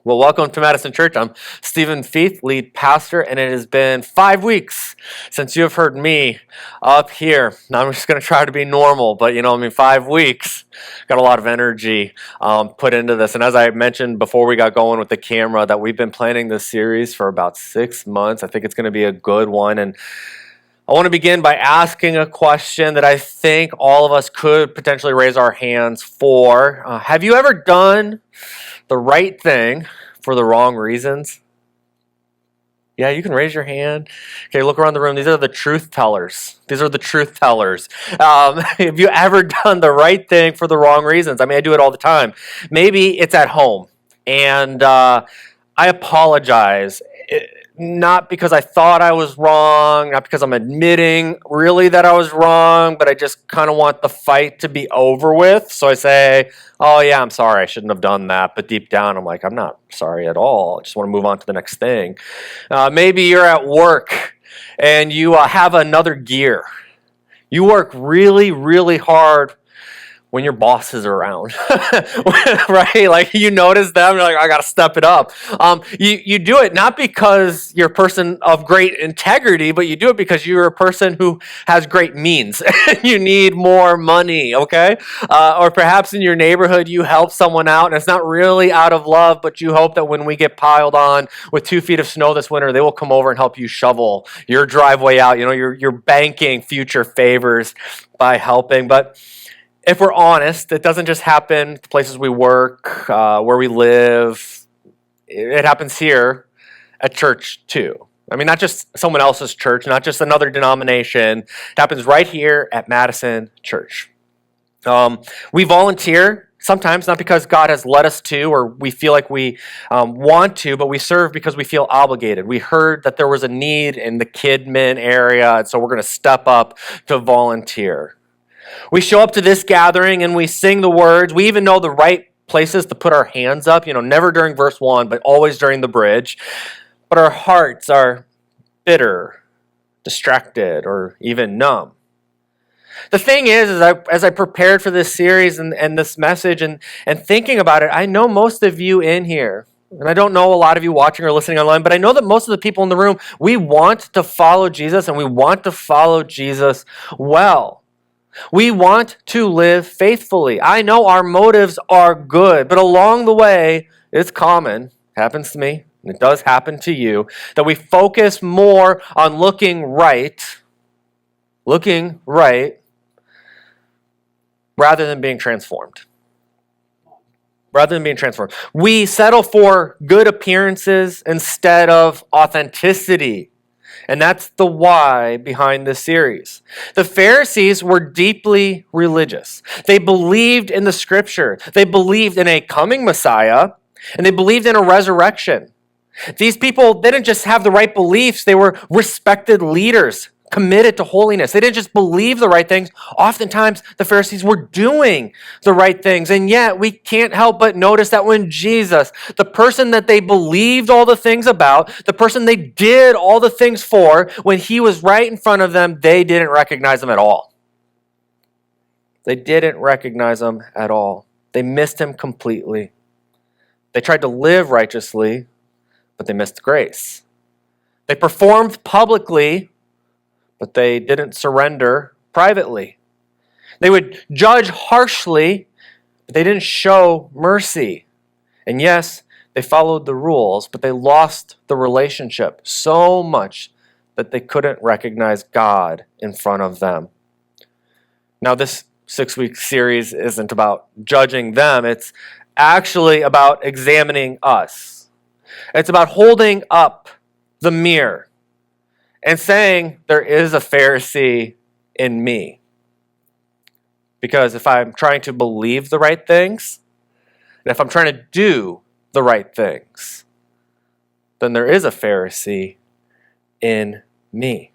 Well, welcome to Madison Church. I'm Stephen Feith, lead pastor, and it has been 5 weeks since you have heard me up here. Now, I'm just going to try to be normal, but 5 weeks. Got a lot of energy put into this. And as I mentioned before we got going with the camera, that we've been planning this series for about 6 months. I think it's going to be a good one. And I want to begin by asking a question that I think all of us could potentially raise our hands for. Have you ever done the right thing for the wrong reasons? Yeah, you can raise your hand. Okay, look around the room. These are the truth tellers. Have you ever done the right thing for the wrong reasons? I mean, I do it all the time. Maybe it's at home, and I apologize. Not because I thought I was wrong, not because I'm admitting really that I was wrong, but I just kind of want the fight to be over with. So I say, oh yeah, I'm sorry, I shouldn't have done that. But deep down, I'm like, I'm not sorry at all. I just want to move on to the next thing. Maybe you're at work and you have another gear. You work really, really hard when your boss is around, right? Like you notice them, you're like, I got to step it up. You do it not because you're a person of great integrity, but you do it because you're a person who has great means. You need more money, okay? Or perhaps in your neighborhood, you help someone out, and it's not really out of love, but you hope that when we get piled on with 2 feet of snow this winter, they will come over and help you shovel your driveway out. You're banking future favors by helping, but if we're honest, it doesn't just happen at the places we work, where we live. It happens here at church too. I mean, not just someone else's church, not just another denomination. It happens right here at Madison Church. We volunteer sometimes not because God has led us to or we feel like we want to, but we serve because we feel obligated. We heard that there was a need in the kid-min area, and so we're going to step up to volunteer. We show up to this gathering and we sing the words. We even know the right places to put our hands up, never during verse 1, but always during the bridge. But our hearts are bitter, distracted, or even numb. The thing is as I prepared for this series and this message and thinking about it, I know most of you in here, and I don't know a lot of you watching or listening online, but I know that most of the people in the room, we want to follow Jesus, and we want to follow Jesus well. We want to live faithfully. I know our motives are good, but along the way, it's common, happens to me, and it does happen to you, that we focus more on looking right, rather than being transformed. We settle for good appearances instead of authenticity. And that's the why behind this series. The Pharisees were deeply religious. They believed in the scripture. They believed in a coming Messiah, and they believed in a resurrection. These people didn't just have the right beliefs. They were respected leaders, committed to holiness. They didn't just believe the right things. Oftentimes, the Pharisees were doing the right things. And yet, we can't help but notice that when Jesus, the person that they believed all the things about, the person they did all the things for, when he was right in front of them, they didn't recognize him at all. They didn't recognize him at all. They missed him completely. They tried to live righteously, but they missed grace. They performed publicly, but they didn't surrender privately. They would judge harshly, but they didn't show mercy. And yes, they followed the rules, but they lost the relationship so much that they couldn't recognize God in front of them. Now, this 6-week series isn't about judging them. It's actually about examining us. It's about holding up the mirror and saying, there is a Pharisee in me. Because if I'm trying to believe the right things, and if I'm trying to do the right things, then there is a Pharisee in me.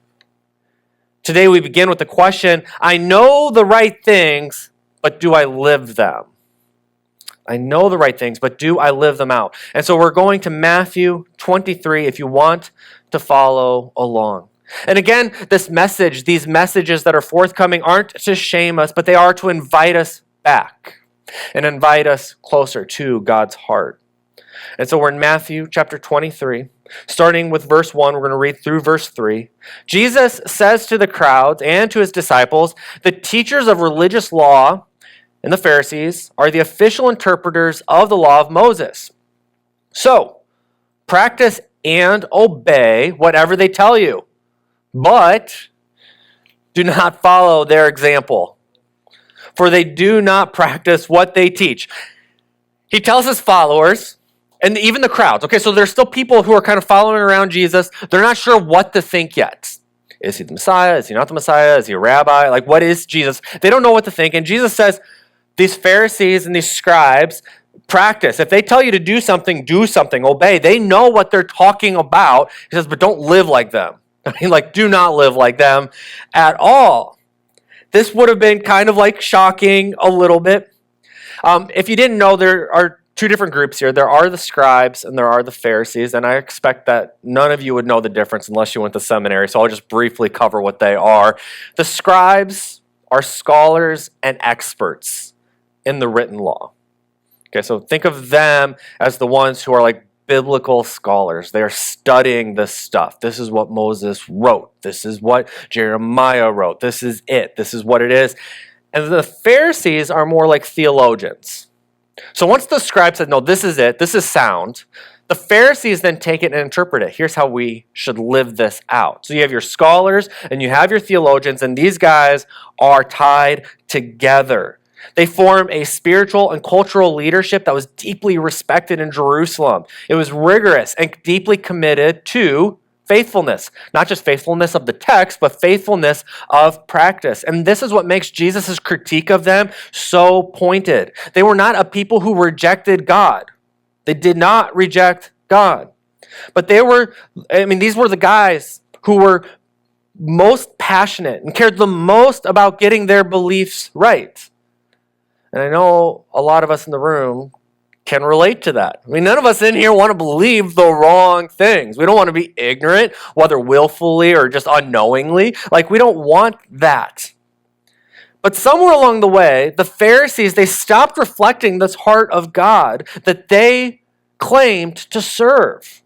Today we begin with the question, I know the right things, but do I live them? I know the right things, but do I live them out? And so we're going to Matthew 23 if you want to follow along. And again, these messages that are forthcoming aren't to shame us, but they are to invite us back and invite us closer to God's heart. And so we're in Matthew chapter 23. Starting with verse 1, we're going to read through verse 3. Jesus says to the crowds and to his disciples, the teachers of religious law and the Pharisees are the official interpreters of the law of Moses. So, practice and obey whatever they tell you, but do not follow their example, for they do not practice what they teach. He tells his followers, and even the crowds, okay, so there's still people who are kind of following around Jesus. They're not sure what to think yet. Is he the Messiah? Is he not the Messiah? Is he a rabbi? Like, what is Jesus? They don't know what to think. And Jesus says, these Pharisees and these scribes practice. If they tell you to do something, obey. They know what they're talking about. He says, but don't live like them. I mean, like, do not live like them at all. This would have been kind of like shocking a little bit. If you didn't know, there are two different groups here. There are the scribes and there are the Pharisees, and I expect that none of you would know the difference unless you went to seminary, so I'll just briefly cover what they are. The scribes are scholars and experts in the written law. Okay, so think of them as the ones who are like biblical scholars. They are studying this stuff. This is what Moses wrote. This is what Jeremiah wrote. This is it. This is what it is. And the Pharisees are more like theologians. So once the scribe said, no, this is it, this is sound, the Pharisees then take it and interpret it. Here's how we should live this out. So you have your scholars and you have your theologians, and these guys are tied together. They form a spiritual and cultural leadership that was deeply respected in Jerusalem. It was rigorous and deeply committed to faithfulness. Not just faithfulness of the text, but faithfulness of practice. And this is what makes Jesus' critique of them so pointed. They were not a people who rejected God. They did not reject God. But these were the guys who were most passionate and cared the most about getting their beliefs right. And I know a lot of us in the room can relate to that. I mean, none of us in here want to believe the wrong things. We don't want to be ignorant, whether willfully or just unknowingly. Like, we don't want that. But somewhere along the way, the Pharisees, they stopped reflecting this heart of God that they claimed to serve.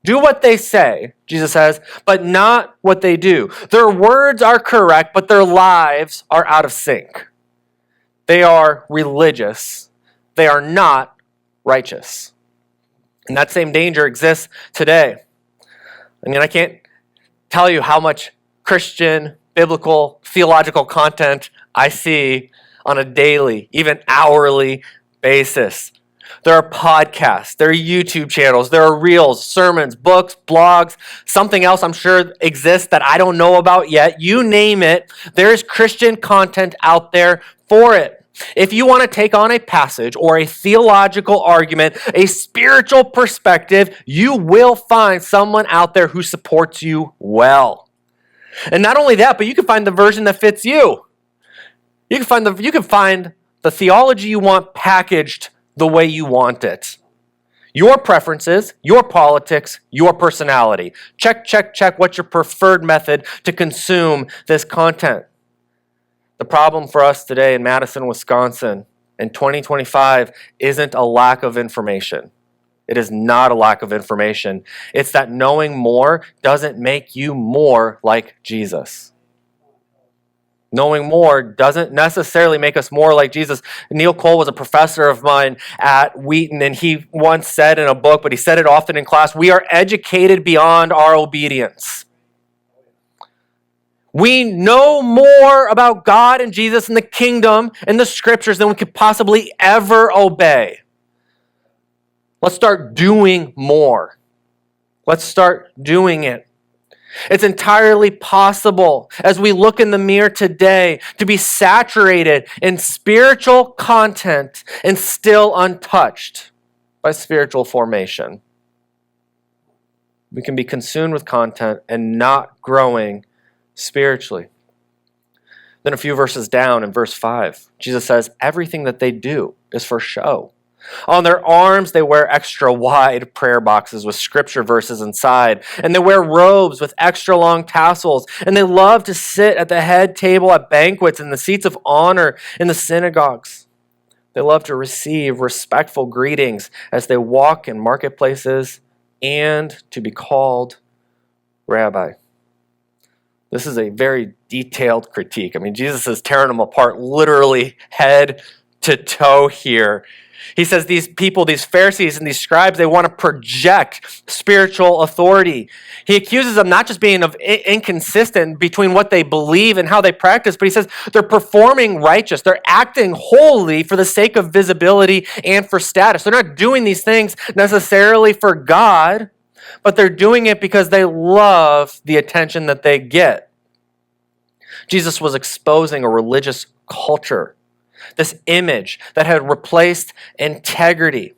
Do what they say, Jesus says, but not what they do. Their words are correct, but their lives are out of sync. They are religious. They are not righteous. And that same danger exists today. I mean, I can't tell you how much Christian, biblical, theological content I see on a daily, even hourly basis. There are podcasts, there are YouTube channels, there are reels, sermons, books, blogs, something else I'm sure exists that I don't know about yet. You name it, there is Christian content out there for it. If you want to take on a passage or a theological argument, a spiritual perspective, you will find someone out there who supports you well. And not only that, but you can find the version that fits you. You can find the theology you want packaged the way you want it. Your preferences, your politics, your personality. Check what's your preferred method to consume this content. The problem for us today in Madison, Wisconsin, in 2025, isn't a lack of information. It is not a lack of information. It's that knowing more doesn't make you more like Jesus. Knowing more doesn't necessarily make us more like Jesus. Neil Cole was a professor of mine at Wheaton, and he once said in a book, but he said it often in class, we are educated beyond our obedience. We know more about God and Jesus and the kingdom and the scriptures than we could possibly ever obey. Let's start doing more. Let's start doing it. It's entirely possible, as we look in the mirror today, to be saturated in spiritual content and still untouched by spiritual formation. We can be consumed with content and not growing spiritually. Then a few verses down in verse 5, Jesus says, everything that they do is for show. On their arms, they wear extra wide prayer boxes with scripture verses inside. And they wear robes with extra long tassels. And they love to sit at the head table at banquets and the seats of honor in the synagogues. They love to receive respectful greetings as they walk in marketplaces and to be called rabbi. This is a very detailed critique. I mean, Jesus is tearing them apart literally head to toe here. He says these people, these Pharisees and these scribes, they want to project spiritual authority. He accuses them not just being inconsistent between what they believe and how they practice, but he says they're performing righteous. They're acting holy for the sake of visibility and for status. They're not doing these things necessarily for God, but they're doing it because they love the attention that they get. Jesus was exposing a religious culture, this image that had replaced integrity.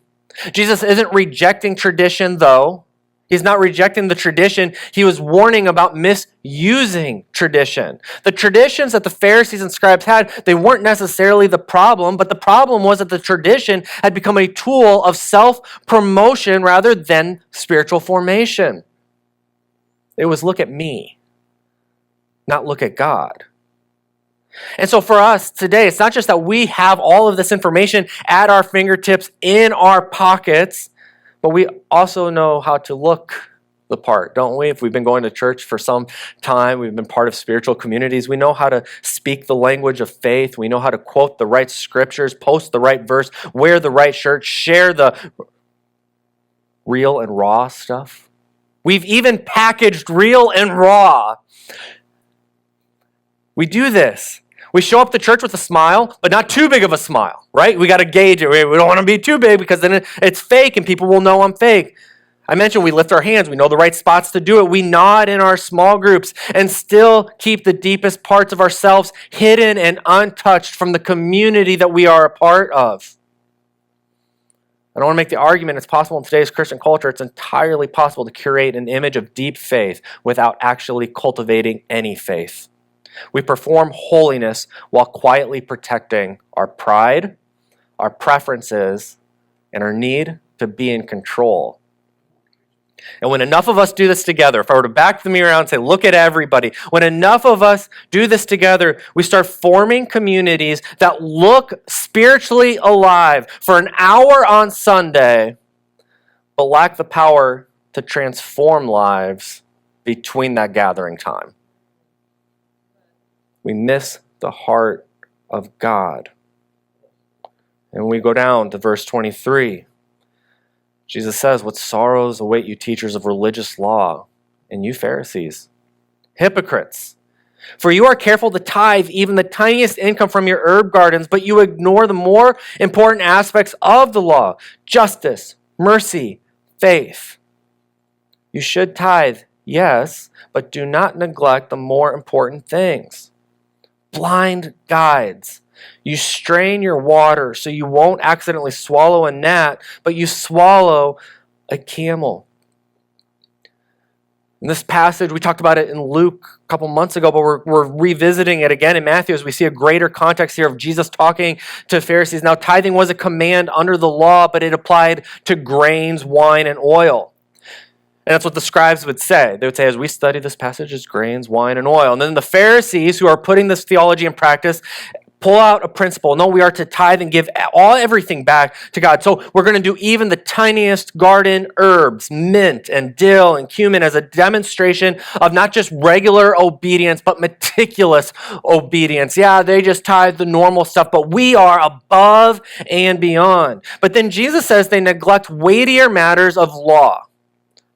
Jesus isn't rejecting tradition, though. He's not rejecting the tradition. He was warning about misusing tradition. The traditions that the Pharisees and scribes had, they weren't necessarily the problem, but the problem was that the tradition had become a tool of self-promotion rather than spiritual formation. It was look at me, not look at God. And so for us today, it's not just that we have all of this information at our fingertips in our pockets, but we also know how to look the part, don't we? If we've been going to church for some time, we've been part of spiritual communities, we know how to speak the language of faith, we know how to quote the right scriptures, post the right verse, wear the right shirt, share the real and raw stuff. We've even packaged real and raw. We do this. We show up to church with a smile, but not too big of a smile, right? We got to gauge it. We don't want to be too big because then it's fake and people will know I'm fake. I mentioned we lift our hands. We know the right spots to do it. We nod in our small groups and still keep the deepest parts of ourselves hidden and untouched from the community that we are a part of. I don't want to make the argument it's possible in today's Christian culture. It's entirely possible to curate an image of deep faith without actually cultivating any faith. We perform holiness while quietly protecting our pride, our preferences, and our need to be in control. And when enough of us do this together, if I were to back the mirror out and say, look at everybody, when enough of us do this together, we start forming communities that look spiritually alive for an hour on Sunday, but lack the power to transform lives between that gathering time. We miss the heart of God. And when we go down to verse 23, Jesus says, what sorrows await you teachers of religious law, and you Pharisees, hypocrites! For you are careful to tithe even the tiniest income from your herb gardens, but you ignore the more important aspects of the law: justice, mercy, faith. You should tithe, yes, but do not neglect the more important things. Blind guides. You strain your water so you won't accidentally swallow a gnat, but you swallow a camel. In this passage, we talked about it in Luke a couple months ago, but we're revisiting it again in Matthew as we see a greater context here of Jesus talking to Pharisees. Now, tithing was a command under the law, but it applied to grains, wine, and oil. And that's what the scribes would say. They would say, as we study this passage, it's grains, wine, and oil. And then the Pharisees, who are putting this theology in practice, pull out a principle. No, we are to tithe and give everything back to God. So we're going to do even the tiniest garden herbs, mint and dill and cumin, as a demonstration of not just regular obedience, but meticulous obedience. Yeah, they just tithe the normal stuff, but we are above and beyond. But then Jesus says they neglect weightier matters of law: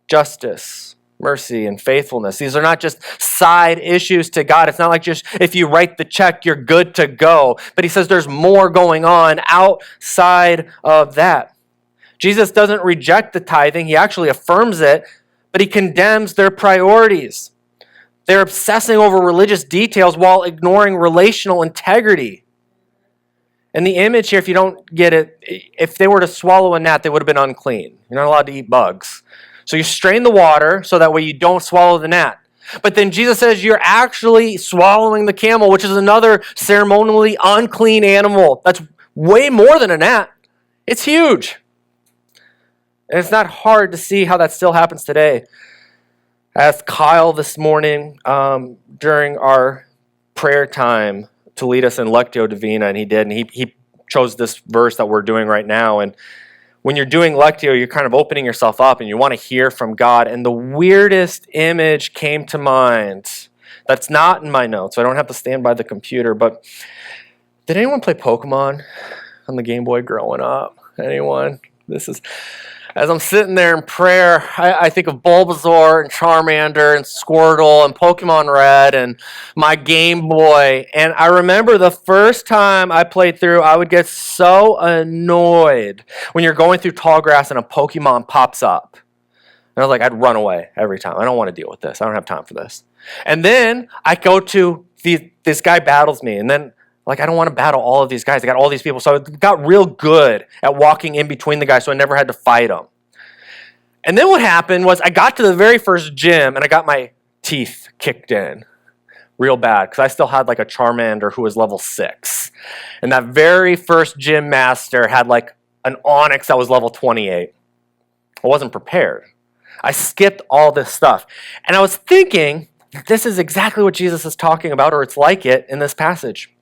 justice, mercy, and faithfulness. These are not just side issues to God. It's not like just if you write the check, you're good to go. But he says there's more going on outside of that. Jesus doesn't reject the tithing. He actually affirms it, but he condemns their priorities. They're obsessing over religious details while ignoring relational integrity. And the image here, if you don't get it, if they were to swallow a gnat, they would have been unclean. You're not allowed to eat bugs. So you strain the water so that way you don't swallow the gnat. But then Jesus says you're actually swallowing the camel, which is another ceremonially unclean animal. That's way more than a gnat. It's huge. And it's not hard to see how that still happens today. I asked Kyle this morning during our prayer time to lead us in Lectio Divina, and he did. And he chose this verse that we're doing right now. And when you're doing Lectio, you're kind of opening yourself up and you want to hear from God. And the weirdest image came to mind. That's not in my notes, so I don't have to stand by the computer. But did anyone play Pokemon on the Game Boy growing up? Anyone? As I'm sitting there in prayer, I think of Bulbasaur and Charmander and Squirtle and Pokemon Red and my Game Boy. And I remember the first time I played through, I would get so annoyed when you're going through tall grass and a Pokemon pops up. And I was like, I'd run away every time. I don't want to deal with this. I don't have time for this. And then I go to this guy battles me, and then I don't want to battle all of these guys. I got all these people. So I got real good at walking in between the guys, so I never had to fight them. And then what happened was I got to the very first gym, and I got my teeth kicked in real bad because I still had a Charmander who was level 6. And that very first gym master had an Onyx that was level 28. I wasn't prepared. I skipped all this stuff. And I was thinking, this is exactly what Jesus is talking about, or it's like it in this passage.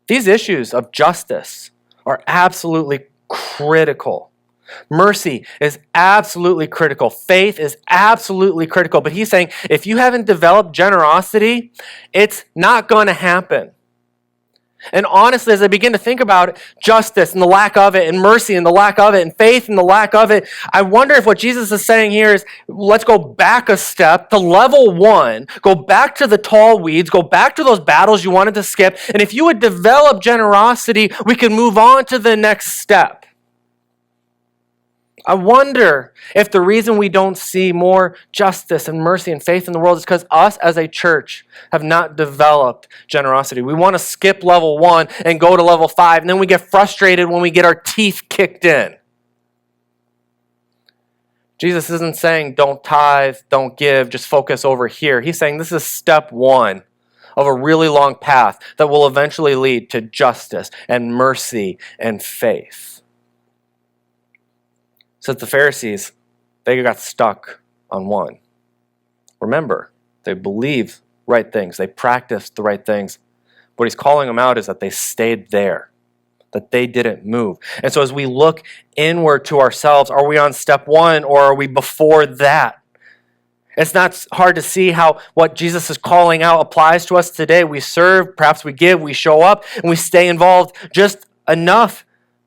These issues of justice are absolutely critical. Mercy is absolutely critical. Faith is absolutely critical. But he's saying, if you haven't developed generosity, it's not going to happen. And honestly, as I begin to think about justice and the lack of it, and mercy and the lack of it, and faith and the lack of it, I wonder if what Jesus is saying here is, let's go back a step to level 1, go back to the tall weeds, go back to those battles you wanted to skip, and if you would develop generosity, we can move on to the next step. I wonder if the reason we don't see more justice and mercy and faith in the world is because us as a church have not developed generosity. We want to skip level 1 and go to level 5, and then we get frustrated when we get our teeth kicked in. Jesus isn't saying don't tithe, don't give, just focus over here. He's saying this is step 1 of a really long path that will eventually lead to justice and mercy and faith. So the Pharisees, they got stuck on 1. Remember, they believe right things. They practiced the right things. What he's calling them out is that they stayed there, that they didn't move. And so as we look inward to ourselves, are we on step 1 or are we before that? It's not hard to see how what Jesus is calling out applies to us today. We serve, perhaps we give, we show up, and we stay involved just enough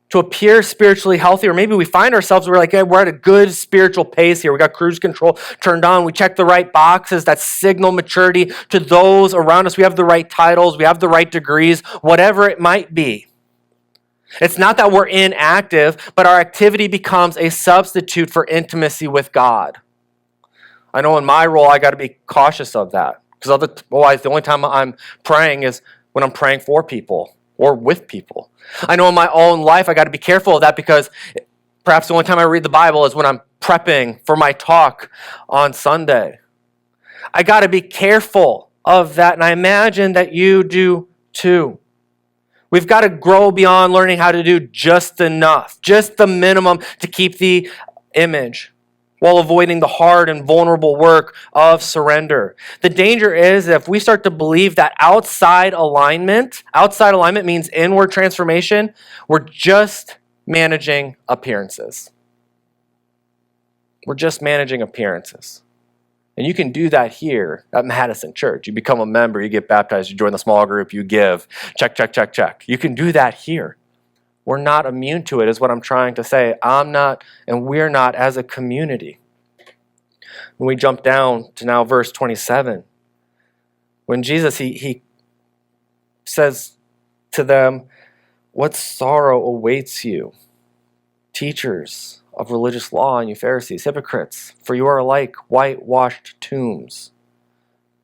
to appear spiritually healthy, or maybe we find ourselves, we're hey, we're at a good spiritual pace here. We got cruise control turned on. We check the right boxes that signal maturity to those around us. We have the right titles. We have the right degrees, whatever it might be. It's not that we're inactive, but our activity becomes a substitute for intimacy with God. I know in my role, I got to be cautious of that because otherwise, the only time I'm praying is when I'm praying for people or with people. I know in my own life, I got to be careful of that because perhaps the only time I read the Bible is when I'm prepping for my talk on Sunday. I got to be careful of that, and I imagine that you do too. We've got to grow beyond learning how to do just enough, just the minimum to keep the image, while avoiding the hard and vulnerable work of surrender. The danger is if we start to believe that outside alignment means inward transformation, we're just managing appearances. We're just managing appearances. And you can do that here at Madison Church. You become a member, you get baptized, you join the small group, you give. Check, check, check, check. You can do that here. We're not immune to it, is what I'm trying to say. I'm not, and we're not as a community. When we jump down to now verse 27, when Jesus, he says to them, what sorrow awaits you, teachers of religious law, and you Pharisees, hypocrites, for you are like whitewashed tombs,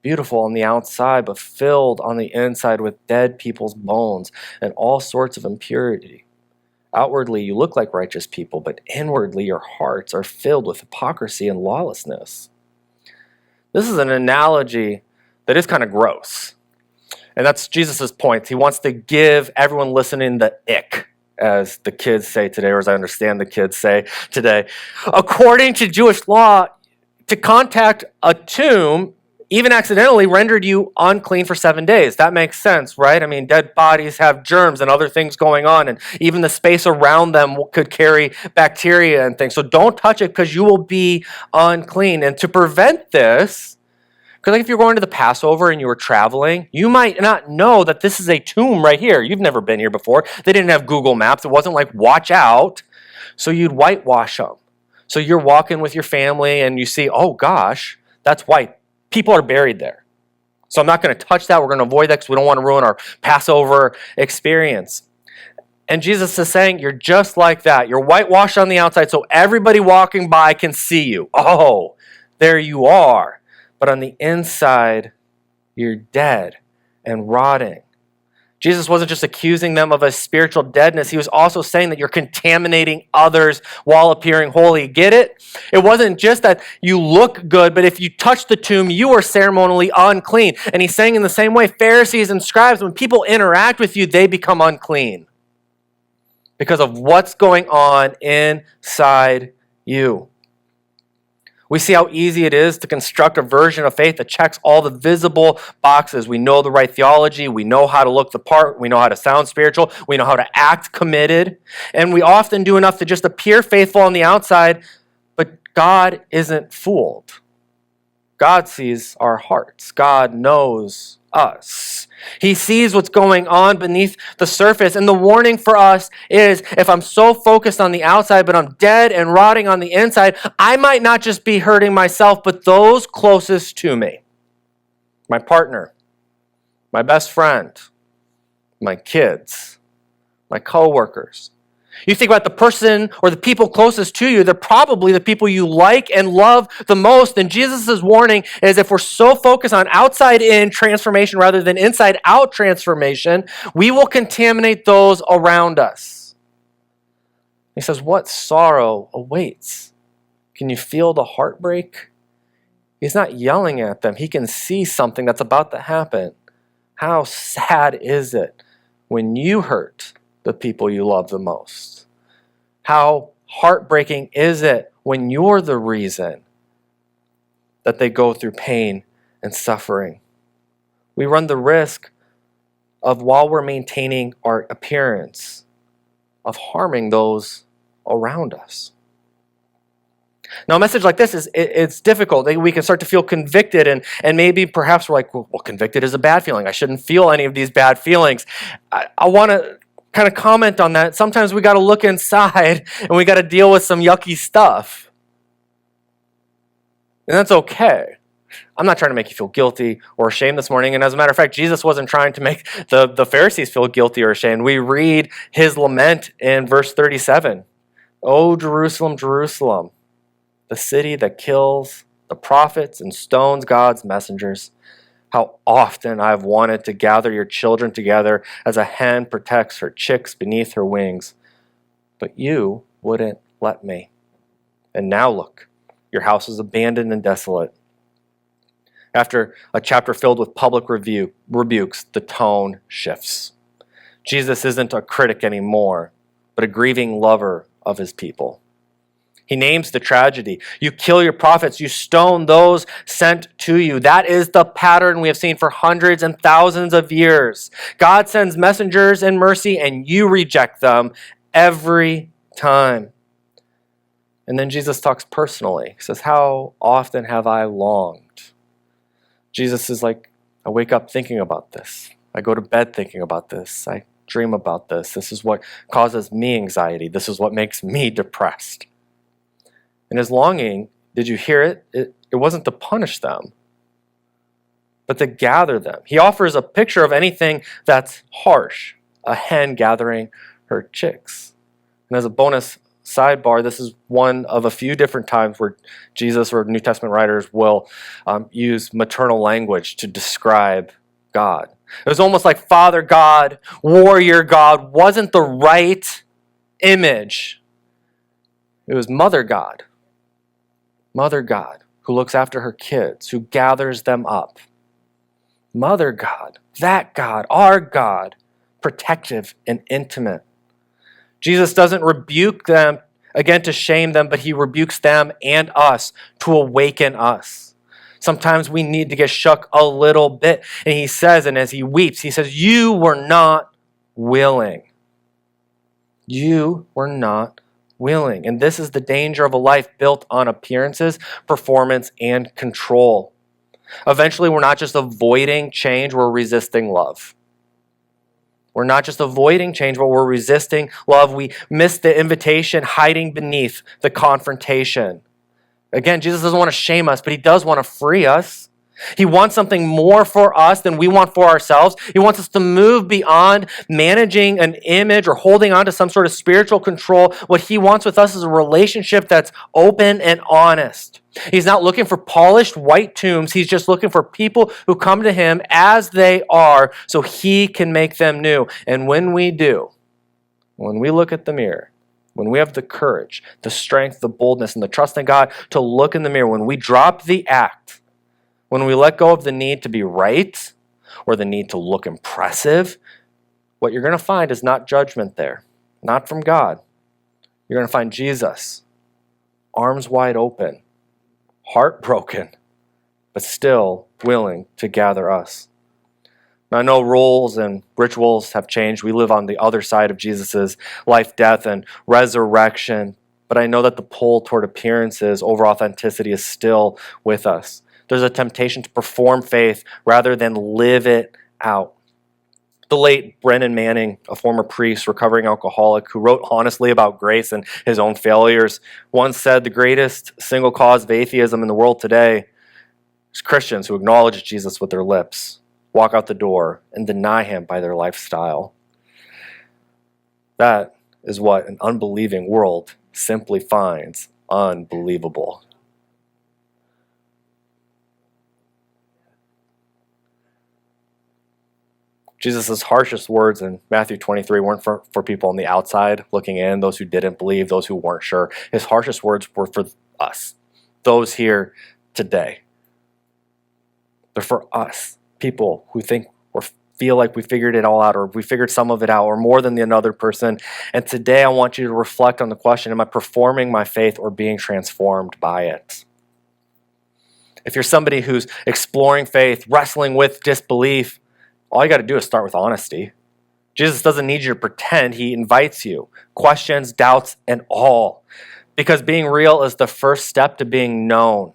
beautiful on the outside, but filled on the inside with dead people's bones and all sorts of impurity. Outwardly, you look like righteous people, but inwardly, your hearts are filled with hypocrisy and lawlessness. This is an analogy that is kind of gross. And that's Jesus' point. He wants to give everyone listening the ick, as the kids say today, or as I understand the kids say today. According to Jewish law, to contact a tomb, even accidentally rendered you unclean for 7 days. That makes sense, right? I mean, dead bodies have germs and other things going on, and even the space around them could carry bacteria and things. So don't touch it because you will be unclean. And to prevent this, because if you're going to the Passover and you were traveling, you might not know that this is a tomb right here. You've never been here before. They didn't have Google Maps. It wasn't like, watch out. So you'd whitewash them. So you're walking with your family and you see, oh gosh, that's white. People are buried there. So I'm not going to touch that. We're going to avoid that because we don't want to ruin our Passover experience. And Jesus is saying, you're just like that. You're whitewashed on the outside so everybody walking by can see you. Oh, there you are. But on the inside, you're dead and rotting. Jesus wasn't just accusing them of a spiritual deadness. He was also saying that you're contaminating others while appearing holy. Get it? It wasn't just that you look good, but if you touch the tomb, you are ceremonially unclean. And he's saying in the same way, Pharisees and scribes, when people interact with you, they become unclean because of what's going on inside you. We see how easy it is to construct a version of faith that checks all the visible boxes. We know the right theology. We know how to look the part. We know how to sound spiritual. We know how to act committed. And we often do enough to just appear faithful on the outside, but God isn't fooled. God sees our hearts. God knows us. He sees what's going on beneath the surface. And the warning for us is, if I'm so focused on the outside, but I'm dead and rotting on the inside, I might not just be hurting myself, but those closest to me. My partner, my best friend, my kids, my coworkers. You think about the person or the people closest to you, they're probably the people you like and love the most. And Jesus' warning is, if we're so focused on outside in transformation rather than inside out transformation, we will contaminate those around us. He says, what sorrow awaits? Can you feel the heartbreak? He's not yelling at them. He can see something that's about to happen. How sad is it when you hurt the people you love the most? How heartbreaking is it when you're the reason that they go through pain and suffering? We run the risk of, while we're maintaining our appearance, of harming those around us. Now, a message like this it's difficult. We can start to feel convicted, and maybe perhaps we're like, well, convicted is a bad feeling. I shouldn't feel any of these bad feelings. I want to kind of comment on that. Sometimes we got to look inside and we got to deal with some yucky stuff. And that's okay. I'm not trying to make you feel guilty or ashamed this morning. And as a matter of fact, Jesus wasn't trying to make the Pharisees feel guilty or ashamed. We read his lament in verse 37. "O Jerusalem, Jerusalem, the city that kills the prophets and stones God's messengers. How often I've wanted to gather your children together as a hen protects her chicks beneath her wings. But you wouldn't let me. And now look, your house is abandoned and desolate." After a chapter filled with public rebukes, the tone shifts. Jesus isn't a critic anymore, but a grieving lover of his people. He names the tragedy. You kill your prophets. You stone those sent to you. That is the pattern we have seen for hundreds and thousands of years. God sends messengers in mercy, and you reject them every time. And then Jesus talks personally. He says, how often have I longed? Jesus is like, I wake up thinking about this. I go to bed thinking about this. I dream about this. This is what causes me anxiety. This is what makes me depressed. And his longing, did you hear it? It wasn't to punish them, but to gather them. He offers a picture of anything that's harsh, a hen gathering her chicks. And as a bonus sidebar, this is one of a few different times where Jesus or New Testament writers will use maternal language to describe God. It was almost like Father God, Warrior God wasn't the right image. It was Mother God. Mother God, who looks after her kids, who gathers them up. Mother God, that God, our God, protective and intimate. Jesus doesn't rebuke them, again, to shame them, but he rebukes them and us to awaken us. Sometimes we need to get shook a little bit. And he says, and as he weeps, he says, you were not willing. You were not willing. And this is the danger of a life built on appearances, performance, and control. Eventually, we're not just avoiding change, we're resisting love. We're not just avoiding change, but we're resisting love. We miss the invitation hiding beneath the confrontation. Again, Jesus doesn't want to shame us, but he does want to free us. He wants something more for us than we want for ourselves. He wants us to move beyond managing an image or holding on to some sort of spiritual control. What he wants with us is a relationship that's open and honest. He's not looking for polished white tombs. He's just looking for people who come to him as they are so he can make them new. And when we do, when we look at the mirror, when we have the courage, the strength, the boldness, and the trust in God to look in the mirror, when we drop the act, when we let go of the need to be right or the need to look impressive, what you're going to find is not judgment there, not from God. You're going to find Jesus, arms wide open, heartbroken, but still willing to gather us. Now, I know roles and rituals have changed. We live on the other side of Jesus' life, death, and resurrection, but I know that the pull toward appearances over authenticity is still with us. There's a temptation to perform faith rather than live it out. The late Brennan Manning, a former priest, recovering alcoholic, who wrote honestly about grace and his own failures, once said the greatest single cause of atheism in the world today is Christians who acknowledge Jesus with their lips, walk out the door, and deny him by their lifestyle. That is what an unbelieving world simply finds unbelievable. Jesus' harshest words in Matthew 23 weren't for people on the outside looking in, those who didn't believe, those who weren't sure. His harshest words were for us, those here today. They're for us, people who think or feel like we figured it all out, or we figured some of it out, or more than the another person. And today I want you to reflect on the question, am I performing my faith or being transformed by it? If you're somebody who's exploring faith, wrestling with disbelief, all you got to do is start with honesty. Jesus doesn't need you to pretend. He invites you. Questions, doubts, and all. Because being real is the first step to being known.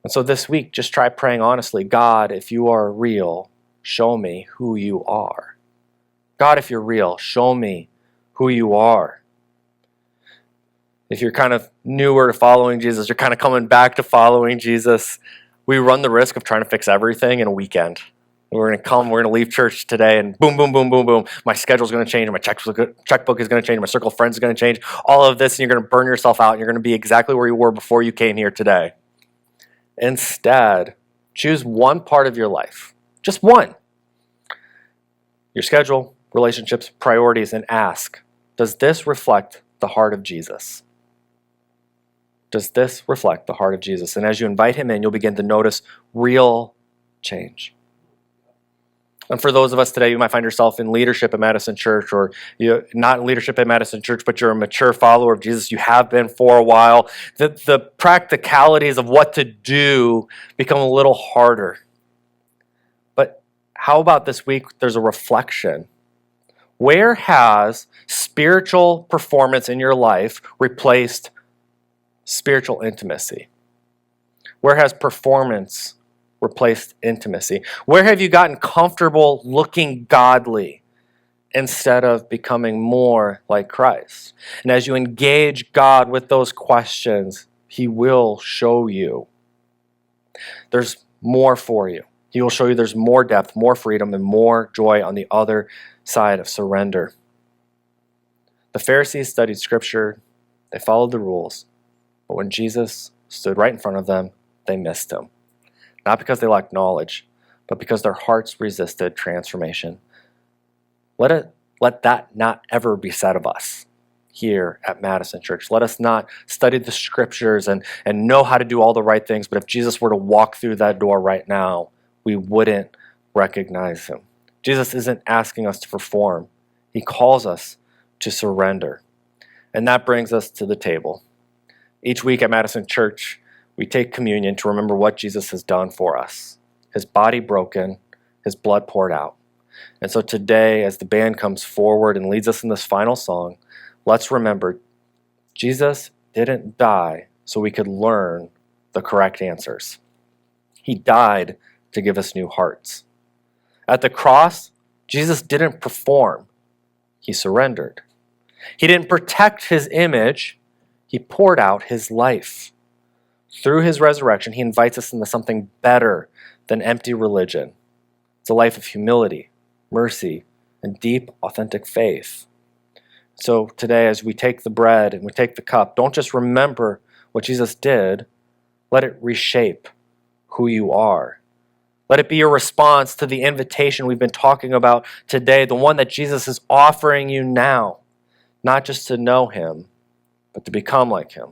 And so this week, just try praying honestly. God, if you are real, show me who you are. God, if you're real, show me who you are. If you're kind of newer to following Jesus, you're kind of coming back to following Jesus, we run the risk of trying to fix everything in a weekend. We're going to leave church today and boom, boom, boom, boom, boom. My schedule's going to change, and my checkbook is going to change, my circle of friends is going to change. All of this, and you're going to burn yourself out, and you're going to be exactly where you were before you came here today. Instead, choose one part of your life, just one. Your schedule, relationships, priorities, and ask, does this reflect the heart of Jesus? Does this reflect the heart of Jesus? And as you invite him in, you'll begin to notice real change. And for those of us today, you might find yourself in leadership at Madison Church, or you're not in leadership at Madison Church, but you're a mature follower of Jesus. You have been for a while. The practicalities of what to do become a little harder. But how about this week, there's a reflection. Where has spiritual performance in your life replaced spiritual intimacy? Where has performance replaced intimacy? Where have you gotten comfortable looking godly instead of becoming more like Christ? And as you engage God with those questions, he will show you there's more for you. He will show you there's more depth, more freedom, and more joy on the other side of surrender. The Pharisees studied Scripture, they followed the rules, but when Jesus stood right in front of them, they missed him. Not because they lacked knowledge, but because their hearts resisted transformation. Let that not ever be said of us here at Madison Church. Let us not study the Scriptures and know how to do all the right things, but if Jesus were to walk through that door right now, we wouldn't recognize him. Jesus isn't asking us to perform. He calls us to surrender. And that brings us to the table. Each week at Madison Church, we take communion to remember what Jesus has done for us. His body broken, his blood poured out. And so today, as the band comes forward and leads us in this final song, let's remember Jesus didn't die so we could learn the correct answers. He died to give us new hearts. At the cross, Jesus didn't perform. He surrendered. He didn't protect his image. He poured out his life. Through his resurrection, he invites us into something better than empty religion. It's a life of humility, mercy, and deep, authentic faith. So today, as we take the bread and we take the cup, don't just remember what Jesus did. Let it reshape who you are. Let it be your response to the invitation we've been talking about today, the one that Jesus is offering you now, not just to know him, but to become like him.